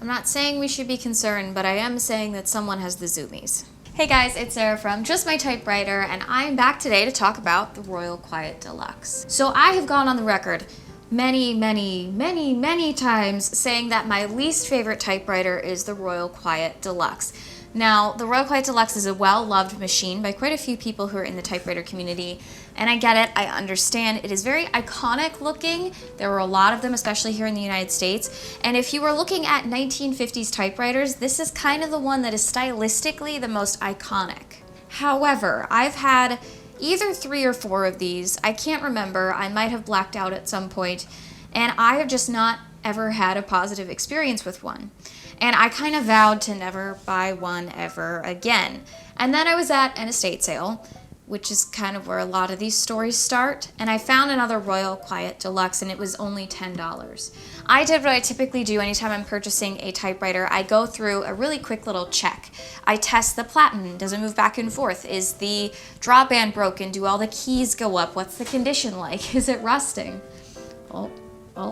I'm not saying we should be concerned, but I am saying that someone has the zoomies. Hey guys, it's Sarah from Just My Typewriter, and I'm back today to talk about the Royal Quiet Deluxe. So I have gone on the record many times saying that my least favorite typewriter is the Royal Quiet Deluxe. Now, the Royal Quiet Deluxe is a well-loved machine by quite a few people who are in the typewriter community, and I get it, I understand. It is very iconic looking. There were a lot of them, especially here in the United States, and if you were looking at 1950s typewriters, this is kind of the one that is stylistically the most iconic. However, I've had either 3 or 4 of these. I can't remember. I might have blacked out at some point, and I have just not ever had a positive experience with one. And I kind of vowed to never buy one ever again. And then I was at an estate sale, which is kind of where a lot of these stories start, and I found another Royal Quiet Deluxe, and it was only $10. I did what I typically do anytime I'm purchasing a typewriter. I go through a really quick little check. I test the platen. Does it move back and forth? Is the drawband broken? Do all the keys go up? What's the condition like? Is it rusting? Oh,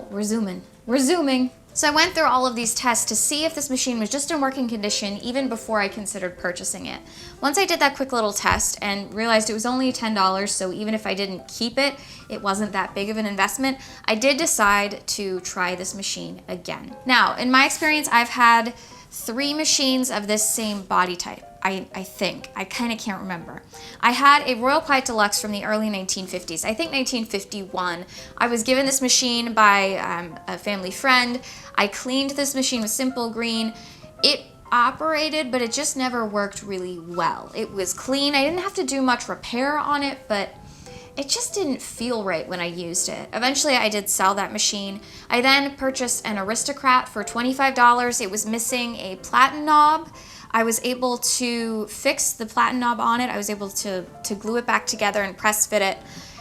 we're zooming. We're zooming. So I went through all of these tests to see if this machine was just in working condition even before I considered purchasing it. Once I did that quick little test and realized it was only $10, so even if I didn't keep it, it wasn't that big of an investment, I did decide to try this machine again. Now, in my experience, I've had 3 machines of this same body type. I think. I kind of can't remember. I had a Royal Quiet Deluxe from the early 1950s. I think 1951. I was given this machine by a family friend. I cleaned this machine with Simple Green. It operated, but it just never worked really well. It was clean. I didn't have to do much repair on it, but it just didn't feel right when I used it. Eventually, I did sell that machine. I then purchased an Aristocrat for $25. It was missing a platen knob. I was able to fix the platen knob on it. I was able to glue it back together and press fit it.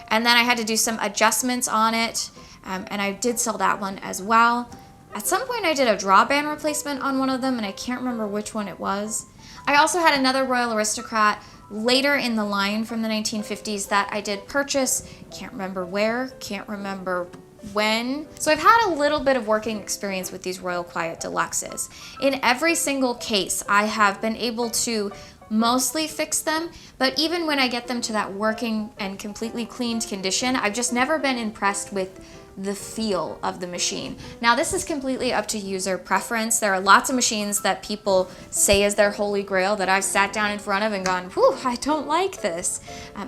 And then I had to do some adjustments on it, and I did sell that one as well. At some point, I did a drawband replacement on one of them, and I can't remember which one it was. I also had another Royal Aristocrat later in the line from the 1950s that I did purchase. Can't remember where, can't remember when. So I've had a little bit of working experience with these Royal Quiet Deluxes. In every single case, I have been able to mostly fix them, but even when I get them to that working and completely cleaned condition, I've just never been impressed with the feel of the machine. Now, this is completely up to user preference. There are lots of machines that people say is their holy grail that I've sat down in front of and gone, whew, I don't like this.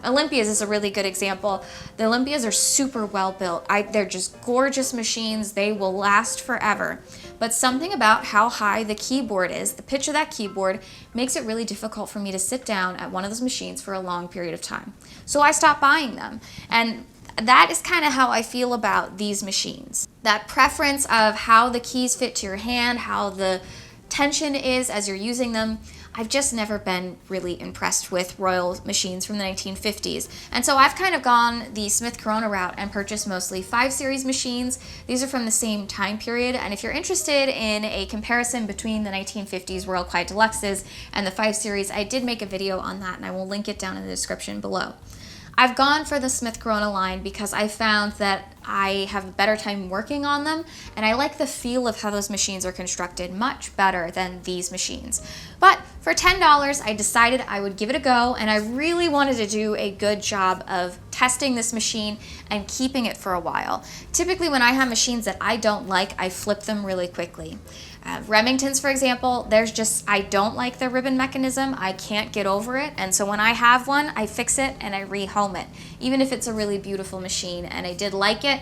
Olympias is a really good example. The Olympias are super well built. They're just gorgeous machines. They will last forever. But something about how high the keyboard is, the pitch of that keyboard, makes it really difficult for me to sit down at one of those machines for a long period of time. So I stopped buying them. And that is kind of how I feel about these machines. That preference of how the keys fit to your hand, how the tension is as you're using them, I've just never been really impressed with Royal machines from the 1950s. And so I've kind of gone the Smith Corona route and purchased mostly 5 Series machines. These are from the same time period, and if you're interested in a comparison between the 1950s Royal Quiet Deluxes and the 5 Series, I did make a video on that, and I will link it down in the description below. I've gone for the Smith Corona line because I found that I have a better time working on them, and I like the feel of how those machines are constructed much better than these machines. But for $10, I decided I would give it a go, and I really wanted to do a good job of testing this machine and keeping it for a while. Typically, when I have machines that I don't like, I flip them really quickly. Remingtons, for example, I don't like their ribbon mechanism. I can't get over it, and so when I have one, I fix it and I rehome it, even if it's a really beautiful machine, and I did like it.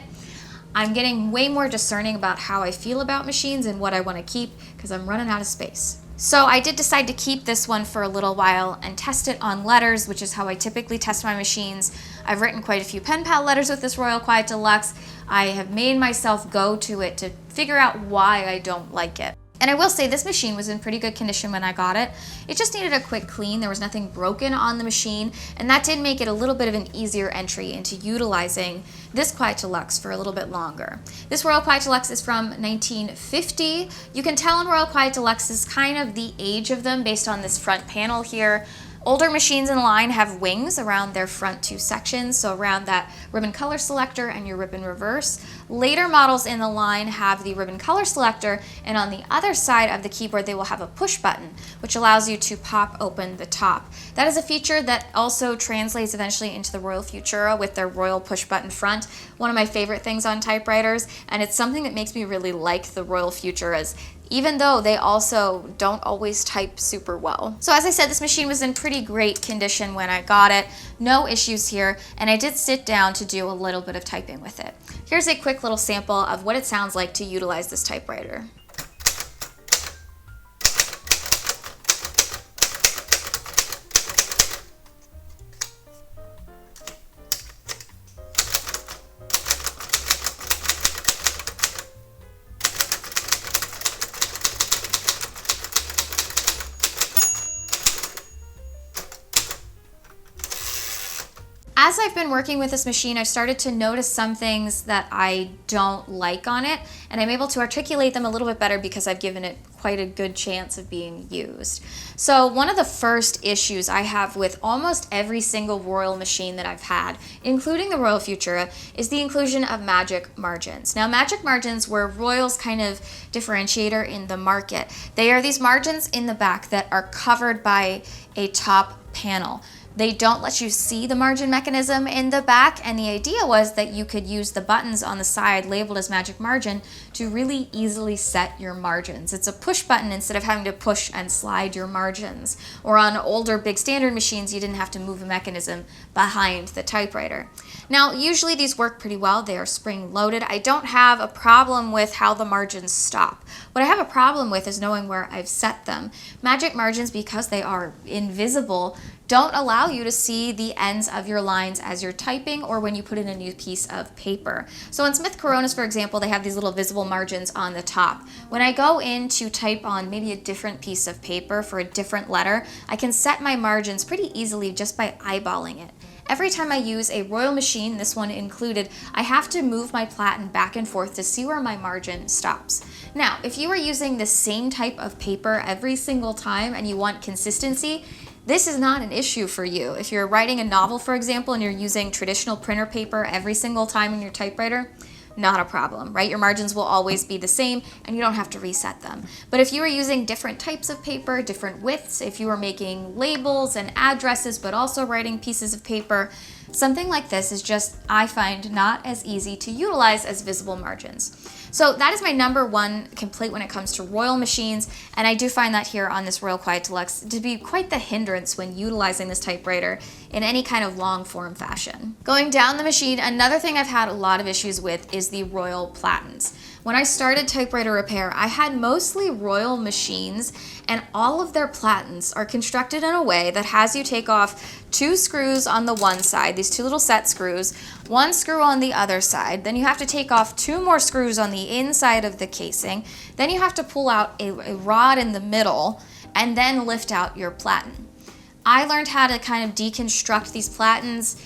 I'm getting way more discerning about how I feel about machines and what I want to keep because I'm running out of space. So I did decide to keep this one for a little while and test it on letters, which is how I typically test my machines. I've written quite a few pen pal letters with this Royal Quiet Deluxe. I have made myself go to it to figure out why I don't like it. And I will say this machine was in pretty good condition when I got it. It just needed a quick clean. There was nothing broken on the machine, and that did make it a little bit of an easier entry into utilizing this Quiet Deluxe for a little bit longer. This Royal Quiet Deluxe is from 1950. You can tell in Royal Quiet Deluxe is kind of the age of them based on this front panel here. Older machines in the line have wings around their front two sections, so around that ribbon color selector and your ribbon reverse. Later models in the line have the ribbon color selector, and on the other side of the keyboard they will have a push button, which allows you to pop open the top. That is a feature that also translates eventually into the Royal Futura with their Royal push button front. One of my favorite things on typewriters, and it's something that makes me really like the Royal Futuras, even though they also don't always type super well. So as I said, this machine was in pretty great condition when I got it. No issues here, and I did sit down to do a little bit of typing with it. Here's a quick little sample of what it sounds like to utilize this typewriter. As I've been working with this machine, I've started to notice some things that I don't like on it, and I'm able to articulate them a little bit better because I've given it quite a good chance of being used. So one of the first issues I have with almost every single Royal machine that I've had, including the Royal Futura, is the inclusion of magic margins. Now, magic margins were Royal's kind of differentiator in the market. They are these margins in the back that are covered by a top panel. They don't let you see the margin mechanism in the back, and the idea was that you could use the buttons on the side labeled as magic margin to really easily set your margins. It's a push button instead of having to push and slide your margins. Or on older big standard machines, you didn't have to move a mechanism behind the typewriter. Now, usually these work pretty well. They are spring loaded. I don't have a problem with how the margins stop. What I have a problem with is knowing where I've set them. Magic margins, because they are invisible, don't allow you to see the ends of your lines as you're typing or when you put in a new piece of paper. So in Smith Coronas, for example, they have these little visible margins on the top. When I go in to type on maybe a different piece of paper for a different letter, I can set my margins pretty easily just by eyeballing it. Every time I use a Royal machine, this one included, I have to move my platen back and forth to see where my margin stops. Now, if you are using the same type of paper every single time and you want consistency, this is not an issue for you. If you're writing a novel, for example, and you're using traditional printer paper every single time in your typewriter, not a problem, right? Your margins will always be the same and you don't have to reset them. But if you are using different types of paper, different widths, if you are making labels and addresses, but also writing pieces of paper, something like this is just, I find, not as easy to utilize as visible margins. So that is my number one complaint when it comes to Royal machines, and I do find that here on this Royal Quiet Deluxe to be quite the hindrance when utilizing this typewriter in any kind of long form fashion. Going down the machine, another thing I've had a lot of issues with is the Royal platens. When I started typewriter repair, I had mostly Royal machines, and all of their platens are constructed in a way that has you take off 2 screws on the one side, these 2 little set screws, 1 screw on the other side, then you have to take off 2 more screws on the inside of the casing, then you have to pull out a rod in the middle, and then lift out your platen. I learned how to kind of deconstruct these platens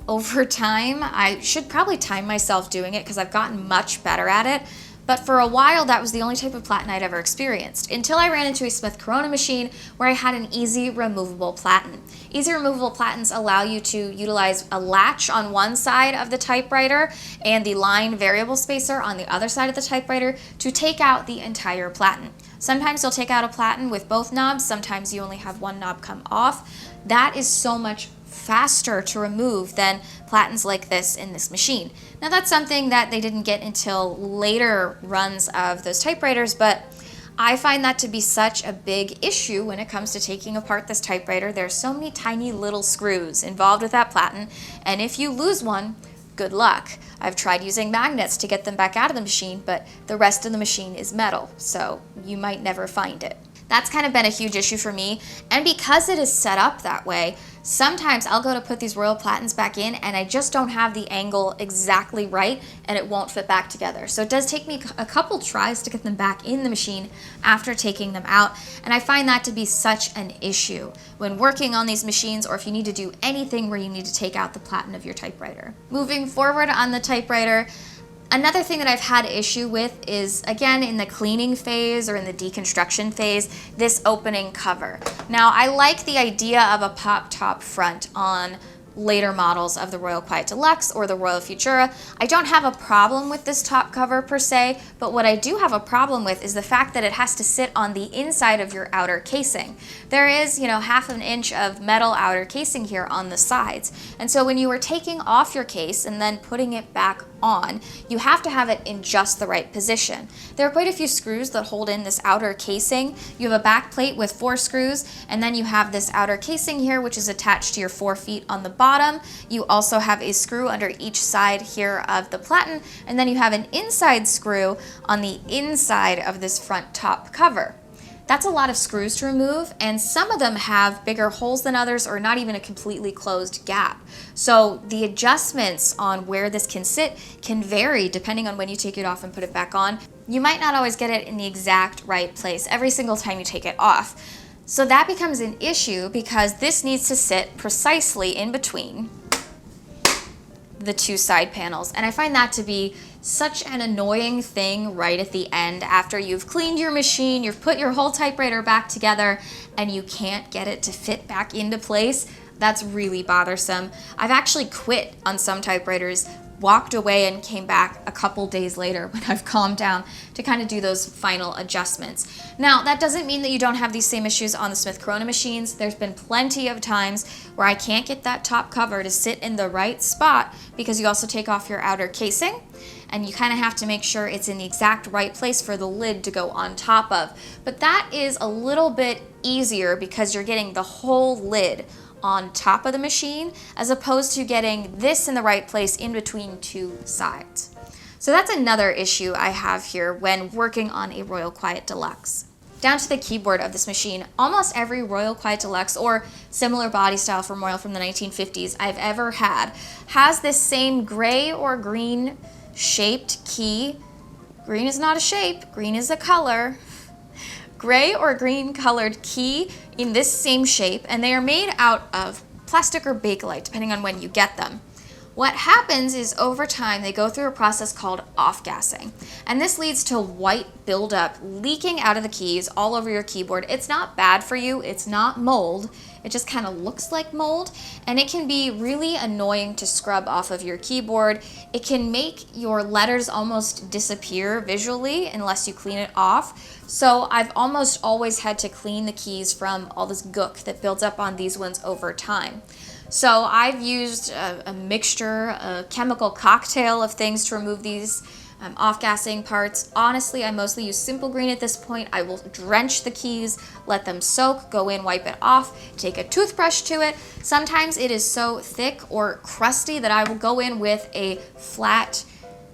over time. I should probably time myself doing it because I've gotten much better at it. But for a while, that was the only type of platen I'd ever experienced, until I ran into a Smith Corona machine where I had an easy removable platen. Easy removable platens allow you to utilize a latch on one side of the typewriter and the line variable spacer on the other side of the typewriter to take out the entire platen. Sometimes you'll take out a platen with both knobs, sometimes you only have one knob come off. That is so much faster to remove than platens like this in this machine. Now that's something that they didn't get until later runs of those typewriters, but I find that to be such a big issue when it comes to taking apart this typewriter. There's so many tiny little screws involved with that platen, and if you lose one, good luck. I've tried using magnets to get them back out of the machine, but the rest of the machine is metal, so you might never find it. That's kind of been a huge issue for me, and because it is set up that way, sometimes I'll go to put these Royal platens back in and I just don't have the angle exactly right and it won't fit back together. So it does take me a couple tries to get them back in the machine after taking them out, and I find that to be such an issue when working on these machines, or if you need to do anything where you need to take out the platen of your typewriter. Moving forward on the typewriter, Another thing that I've had issue with is, again, in the cleaning phase or in the deconstruction phase, this opening cover. Now, I like the idea of a pop top front on later models of the Royal Quiet Deluxe or the Royal Futura. I don't have a problem with this top cover per se, but what I do have a problem with is the fact that it has to sit on the inside of your outer casing. There is, half an inch of metal outer casing here on the sides. And so when you are taking off your case and then putting it back on, you have to have it in just the right position. There are quite a few screws that hold in this outer casing. You have a back plate with 4 screws, and then you have this outer casing here, which is attached to your 4 feet on the bottom. You also have a screw under each side here of the platen, and then you have an inside screw on the inside of this front top cover. That's a lot of screws to remove, and some of them have bigger holes than others or not even a completely closed gap. So the adjustments on where this can sit can vary depending on when you take it off and put it back on. You might not always get it in the exact right place every single time you take it off. So that becomes an issue because this needs to sit precisely in between the 2 side panels. And I find that to be such an annoying thing right at the end after you've cleaned your machine, you've put your whole typewriter back together, and you can't get it to fit back into place. That's really bothersome. I've actually quit on some typewriters, walked away and came back a couple days later when I've calmed down to kind of do those final adjustments. Now, that doesn't mean that you don't have these same issues on the Smith Corona machines. There's been plenty of times where I can't get that top cover to sit in the right spot because you also take off your outer casing and you kind of have to make sure it's in the exact right place for the lid to go on top of. But that is a little bit easier because you're getting the whole lid on top of the machine as opposed to getting this in the right place in between 2 sides. So that's another issue I have here when working on a Royal Quiet Deluxe. Down to the keyboard of this machine, almost every Royal Quiet Deluxe or similar body style from Royal from the 1950s I've ever had has this same gray or green shaped key. Green is not a shape, green is a color. Gray or green colored key in this same shape, and they are made out of plastic or Bakelite, depending on when you get them. What happens is over time they go through a process called off-gassing, and this leads to white buildup leaking out of the keys all over your keyboard. It's not bad for you, it's not mold, it just kind of looks like mold, and it can be really annoying to scrub off of your keyboard. It can make your letters almost disappear visually unless you clean it off. So I've almost always had to clean the keys from all this gook that builds up on these ones over time. So I've used a mixture, a chemical cocktail of things to remove these off-gassing parts. Honestly, I mostly use Simple Green at this point. I will drench the keys, let them soak, go in, wipe it off, take a toothbrush to it. Sometimes it is so thick or crusty that I will go in with a flat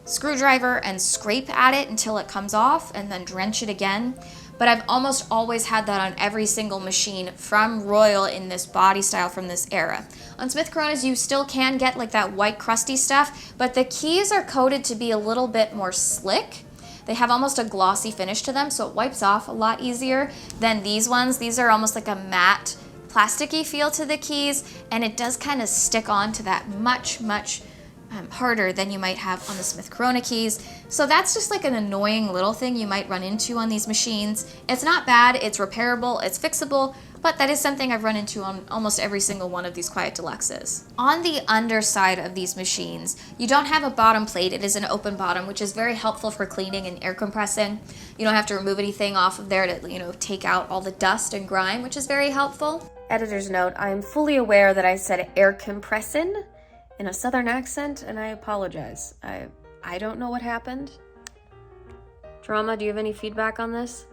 screwdriver and scrape at it until it comes off and then drench it again. But I've almost always had that on every single machine from Royal in this body style from this era. On Smith Coronas, you still can get like that white crusty stuff, but the keys are coated to be a little bit more slick. They have almost a glossy finish to them, so it wipes off a lot easier than these ones. These are almost like a matte, plasticky feel to the keys, and it does kind of stick on to that much harder than you might have on the Smith Corona keys. So that's just like an annoying little thing you might run into on these machines. It's not bad, it's repairable, it's fixable, but that is something I've run into on almost every single one of these Quiet Deluxes. On the underside of these machines, you don't have a bottom plate. It is an open bottom, which is very helpful for cleaning and air compressing. You don't have to remove anything off of there to, take out all the dust and grime, which is very helpful. Editor's note, I am fully aware that I said air compressing in a southern accent, and I apologize. I don't know what happened. Drama, do you have any feedback on this?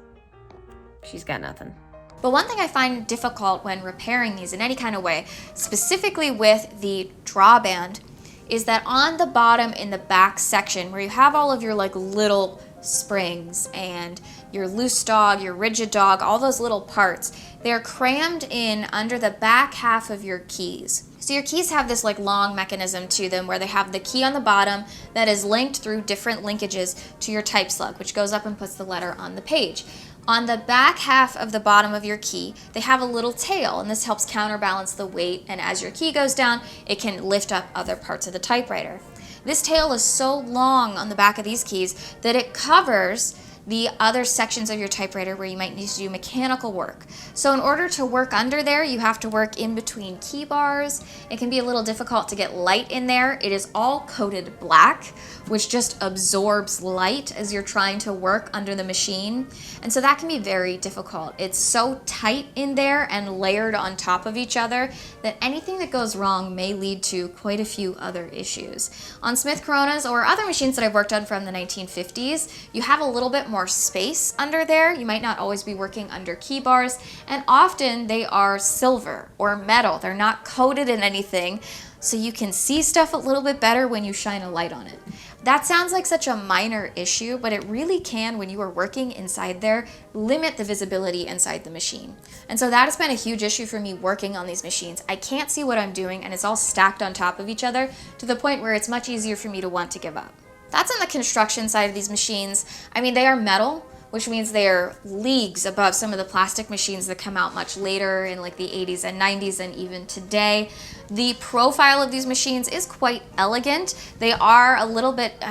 She's got nothing. But one thing I find difficult when repairing these in any kind of way, specifically with the drawband, is that on the bottom in the back section where you have all of your little springs and your loose dog, your rigid dog, all those little parts, they're crammed in under the back half of your keys. So your keys have this long mechanism to them where they have the key on the bottom that is linked through different linkages to your type slug, which goes up and puts the letter on the page. On the back half of the bottom of your key, they have a little tail, and this helps counterbalance the weight, and as your key goes down, it can lift up other parts of the typewriter. This tail is so long on the back of these keys that it covers the other sections of your typewriter where you might need to do mechanical work. So in order to work under there, you have to work in between key bars. It can be a little difficult to get light in there. It is all coated black, which just absorbs light as you're trying to work under the machine. And so that can be very difficult. It's so tight in there and layered on top of each other that anything that goes wrong may lead to quite a few other issues. On Smith Coronas or other machines that I've worked on from the 1950s, you have a little bit more space under there. You might not always be working under key bars, and often they are silver or metal. They're not coated in anything, so you can see stuff a little bit better when you shine a light on it. That sounds like such a minor issue, but it really can, when you are working inside there, limit the visibility inside the machine. And so that has been a huge issue for me working on these machines. I can't see what I'm doing, and it's all stacked on top of each other to the point where it's much easier for me to want to give up. That's on the construction side of these machines. I mean, they are metal, which means they are leagues above some of the plastic machines that come out much later in like the 80s and 90s and even today. The profile of these machines is quite elegant. They are a little bit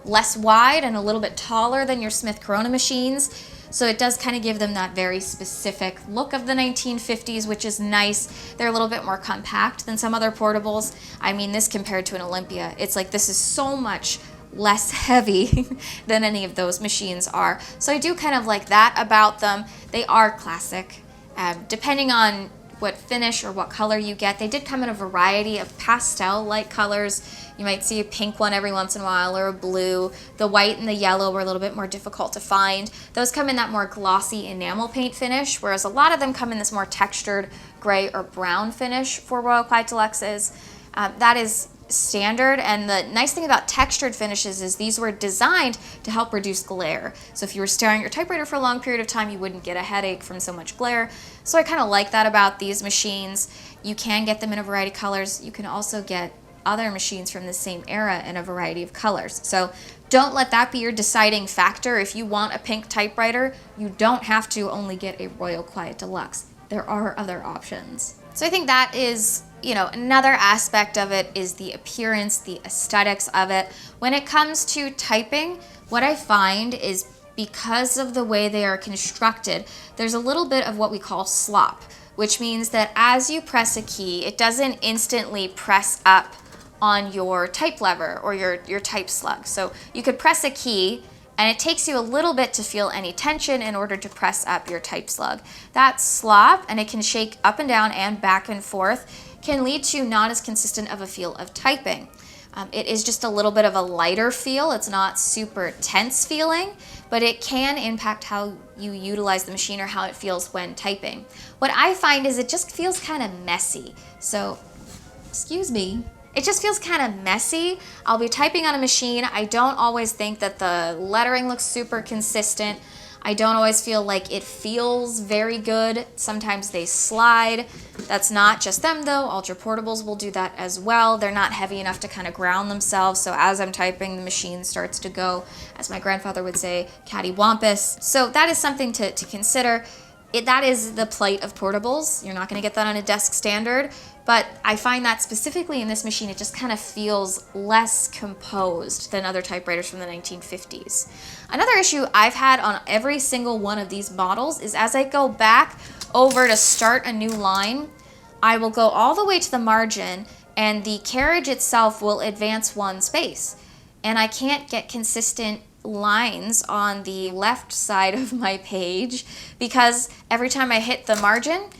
less wide and a little bit taller than your Smith Corona machines. So it does kind of give them that very specific look of the 1950s, which is nice. They're a little bit more compact than some other portables. I mean, this compared to an Olympia, it's like this is so much less heavy than any of those machines are. So I do kind of like that about them. They are classic. Depending on what finish or what color you get, they did come in a variety of pastel-like colors. You might see a pink one every once in a while or a blue. The white and the yellow were a little bit more difficult to find. Those come in that more glossy enamel paint finish, whereas a lot of them come in this more textured gray or brown finish for Royal Quiet Deluxes. That is standard, and the nice thing about textured finishes is these were designed to help reduce glare. So if you were staring at your typewriter for a long period of time, you wouldn't get a headache from so much glare. So I kind of like that about these machines. You can get them in a variety of colors. You can also get other machines from the same era in a variety of colors. So don't let that be your deciding factor. If you want a pink typewriter, you don't have to only get a Royal Quiet Deluxe. There are other options. So I think that is, another aspect of it is the appearance, the aesthetics of it. When it comes to typing, what I find is because of the way they are constructed, there's a little bit of what we call slop, which means that as you press a key, it doesn't instantly press up on your type lever or your type slug. So you could press a key and it takes you a little bit to feel any tension in order to press up your type slug. That slop, and it can shake up and down and back and forth, can lead to not as consistent of a feel of typing. It is just a little bit of a lighter feel. It's not super tense feeling, but it can impact how you utilize the machine or how it feels when typing. What I find is it just feels kind of messy. So, excuse me. It just feels kind of messy. I'll be typing on a machine. I don't always think that the lettering looks super consistent. I don't always feel like it feels very good. Sometimes they slide. That's not just them though. Ultra Portables will do that as well. They're not heavy enough to kind of ground themselves. So as I'm typing, the machine starts to go, as my grandfather would say, cattywampus. So that is something to consider. That is the plight of portables. You're not going to get that on a desk standard, but I find that specifically in this machine, it just kind of feels less composed than other typewriters from the 1950s. Another issue I've had on every single one of these models is as I go back over to start a new line, I will go all the way to the margin and the carriage itself will advance one space. And I can't get consistent lines on the left side of my page because every time I hit the margin,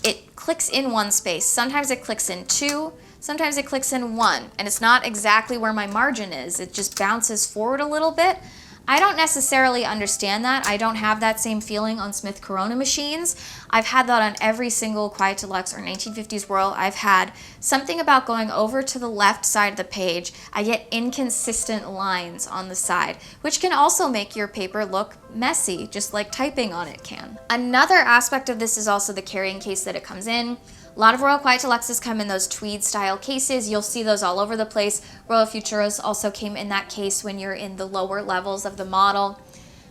it clicks in one space. Sometimes it clicks in two, sometimes it clicks in one, and it's not exactly where my margin is. It just bounces forward a little bit. I don't necessarily understand that. I don't have that same feeling on Smith Corona machines. I've had that on every single Quiet Deluxe or 1950s Royal I've had. Something about going over to the left side of the page, I get inconsistent lines on the side, which can also make your paper look messy, just like typing on it can. Another aspect of this is also the carrying case that it comes in. A lot of Royal Quiet Deluxes come in those tweed style cases. You'll see those all over the place. Royal Futuras also came in that case when you're in the lower levels of the model.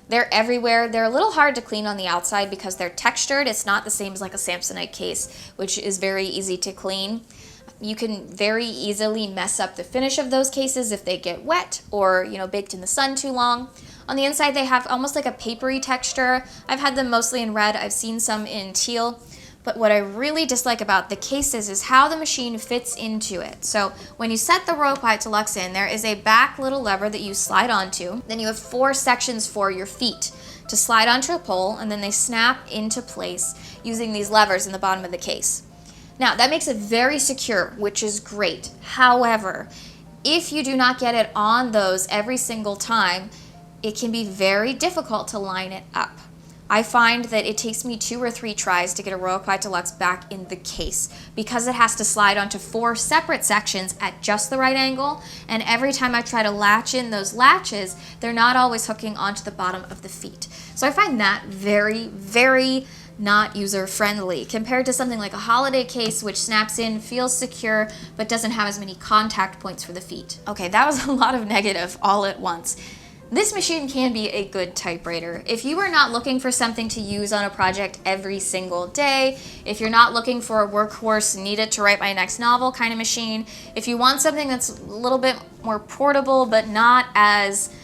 They're everywhere. They're a little hard to clean on the outside because they're textured. It's not the same as like a Samsonite case, which is very easy to clean. You can very easily mess up the finish of those cases if they get wet or, baked in the sun too long. On the inside, they have almost like a papery texture. I've had them mostly in red. I've seen some in teal. But what I really dislike about the cases is how the machine fits into it. So when you set the Royal Quiet Deluxe in, there is a back little lever that you slide onto. Then you have 4 sections for your feet to slide onto a pole, and then they snap into place using these levers in the bottom of the case. Now, that makes it very secure, which is great. However, if you do not get it on those every single time, it can be very difficult to line it up. I find that it takes me 2 or 3 tries to get a Royal Quiet Deluxe back in the case because it has to slide onto 4 separate sections at just the right angle, and every time I try to latch in those latches, they're not always hooking onto the bottom of the feet. So I find that very, very not user-friendly compared to something like a holiday case, which snaps in, feels secure, but doesn't have as many contact points for the feet. Okay, that was a lot of negative all at once. This machine can be a good typewriter. If you are not looking for something to use on a project every single day, if you're not looking for a workhorse, need it to write my next novel kind of machine, if you want something that's a little bit more portable but not as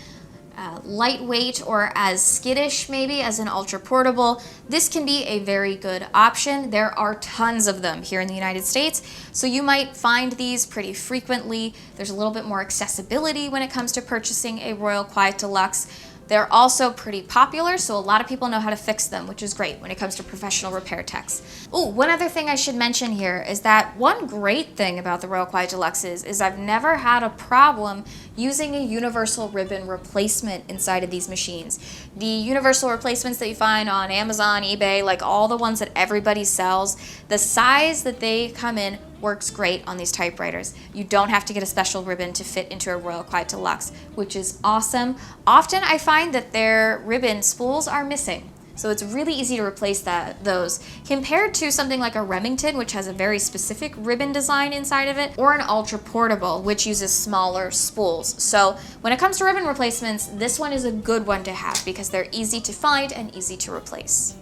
lightweight or as skittish maybe as an ultra portable, this can be a very good option. There are tons of them here in the United States, so you might find these pretty frequently. There's a little bit more accessibility when it comes to purchasing a Royal Quiet Deluxe. They're also pretty popular, so a lot of people know how to fix them, which is great when it comes to professional repair techs. Oh, one other thing I should mention here is that one great thing about the Royal Quiet Deluxe is I've never had a problem using a universal ribbon replacement inside of these machines. The universal replacements that you find on Amazon, eBay, like all the ones that everybody sells, the size that they come in works great on these typewriters. You don't have to get a special ribbon to fit into a Royal Quiet Deluxe, which is awesome. Often I find that their ribbon spools are missing, so it's really easy to replace those compared to something like a Remington, which has a very specific ribbon design inside of it, or an Ultra Portable, which uses smaller spools. So when it comes to ribbon replacements, this one is a good one to have because they're easy to find and easy to replace.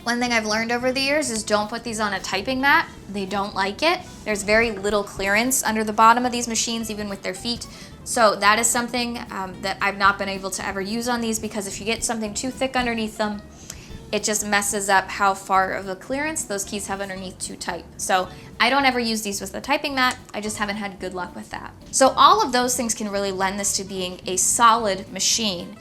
One thing I've learned over the years is don't put these on a typing mat. They don't like it. There's very little clearance under the bottom of these machines, even with their feet. So that is something that I've not been able to ever use on these, because if you get something too thick underneath them, it just messes up how far of a clearance those keys have underneath to type. So I don't ever use these with the typing mat. I just haven't had good luck with that. So all of those things can really lend this to being a solid machine.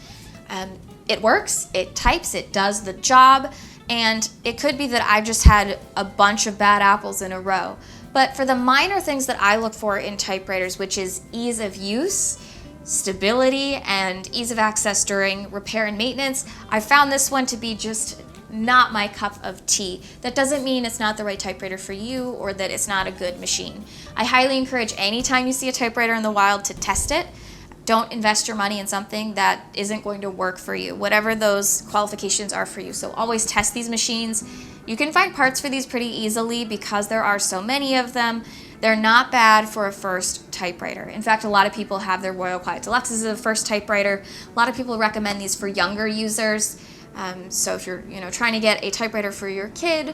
It works, it types, it does the job. And it could be that I've just had a bunch of bad apples in a row. But for the minor things that I look for in typewriters, which is ease of use, stability, and ease of access during repair and maintenance, I found this one to be just not my cup of tea. That doesn't mean it's not the right typewriter for you or that it's not a good machine. I highly encourage anytime you see a typewriter in the wild to test it. Don't invest your money in something that isn't going to work for you, whatever those qualifications are for you. So always test these machines. You can find parts for these pretty easily because there are so many of them. They're not bad for a first typewriter. In fact, a lot of people have their Royal Quiet Deluxe as a first typewriter. A lot of people recommend these for younger users. So if you're trying to get a typewriter for your kid,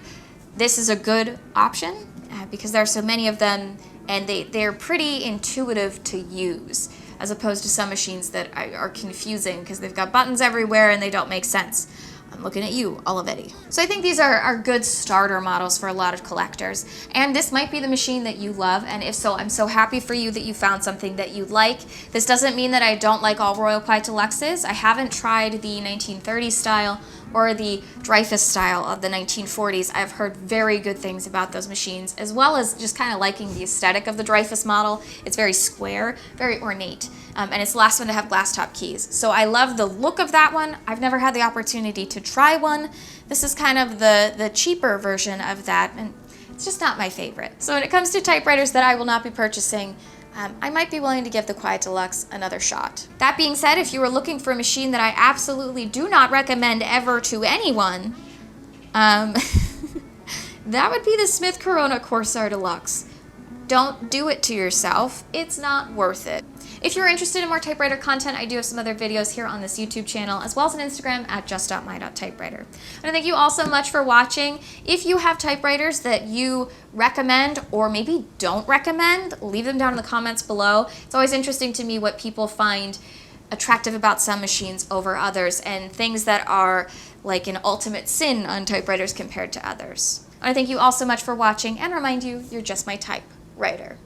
this is a good option because there are so many of them, and they're pretty intuitive to use, as opposed to some machines that are confusing because they've got buttons everywhere and they don't make sense. I'm looking at you, Olivetti. So I think these are good starter models for a lot of collectors. And this might be the machine that you love, and if so, I'm so happy for you that you found something that you like. This doesn't mean that I don't like all Royal Quiet Deluxes. I haven't tried the 1930s style or the Dreyfus style of the 1940s. I've heard very good things about those machines, as well as just kind of liking the aesthetic of the Dreyfus model. It's very square, very ornate, and it's the last one to have glass top keys. So I love the look of that one. I've never had the opportunity to try one. This is kind of the cheaper version of that, and it's just not my favorite. So when it comes to typewriters that I will not be purchasing, I might be willing to give the Quiet Deluxe another shot. That being said, if you are looking for a machine that I absolutely do not recommend ever to anyone, that would be the Smith Corona Corsair Deluxe. Don't do it to yourself. It's not worth it. If you're interested in more typewriter content, I do have some other videos here on this YouTube channel, as well as an Instagram at just.my.typewriter. And thank you all so much for watching. If you have typewriters that you recommend or maybe don't recommend, leave them down in the comments below. It's always interesting to me what people find attractive about some machines over others, and things that are like an ultimate sin on typewriters compared to others. I thank you all so much for watching and remind you, you're just my typewriter.